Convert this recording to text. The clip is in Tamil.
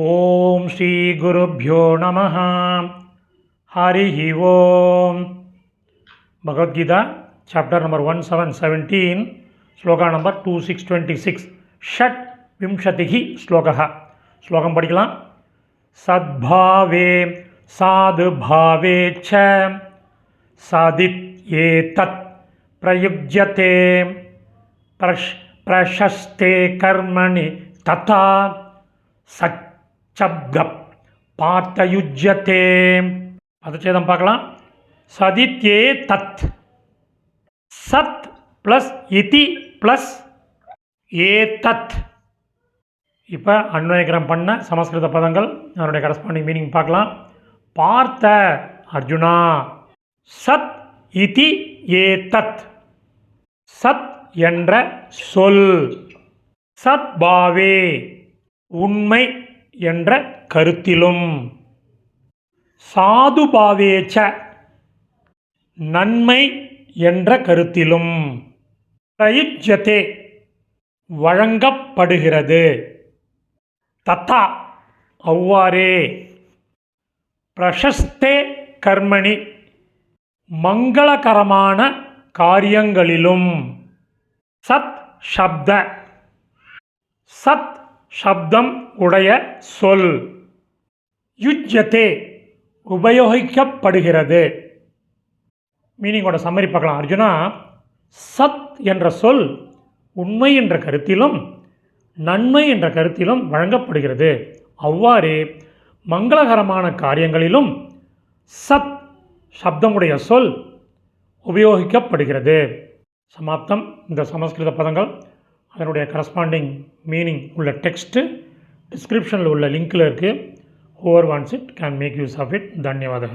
ஓம் ஸ்ரீ குருப்யோ நமः. ஹரிஹி ஓம். Bhagavad Gita chapter number 1717 shloka number 2626 ஷட் விம்சதிஹி ஸ்லோகः. ஸ்லோகம் படிக்கலாம். சத்பாவே சாதுபாவே ச சாதித் ஏதத் பிரயுஜ்யதே பிரசஸ்தே கர்மணி ததா சச்சப்த பார்த்தயுஜ்யதே. பதச்சேதம் பார்க்கலாம். சதித்யே தத், சத் ப்ளஸ் இதி ப்ளஸ் ஏதத். இப்போ அன்வயக்கிரம் பண்ண சமஸ்கிருத பதங்கள் அதனுடைய கரஸ்பாண்டிங் மீனிங் பார்க்கலாம். பார்த்த அர்ஜுனா, சத் இதி ஏதத், சத் என்ற சொல், சத்பாவே உண்மை என்ற கருத்திலும், சாதுபாவேச்ச நன்மை என்ற கருத்திலும், பிரயுஜ்யதே வழங்கப்படுகிறது, ததா அவ்வாறே, பிரசஸ்தே கர்மணி மங்களகரமான காரியங்களிலும், சத் சப்த சத் சப்தம் உடைய சொல், யுஜ்யதே உபயோகிக்கப்படுகிறது. மீனிங்கோட சம்மரி பார்க்கலாம். அர்ஜுனா, சத் என்ற சொல் உண்மை என்ற கருத்திலும் நன்மை என்ற கருத்திலும் வழங்கப்படுகிறது. அவ்வாறே மங்களகரமான காரியங்களிலும் சத் சப்தமுடைய சொல் உபயோகிக்கப்படுகிறது. சமாப்தம். இந்த சமஸ்கிருத பதங்கள் அதனுடைய கரஸ்பாண்டிங் மீனிங் உள்ள டெக்ஸ்ட்டு டிஸ்கிரிப்ஷனில் உள்ள லிங்க்கில் இருக்குது. Whoever wants it can make use of it. தன்யவாதக.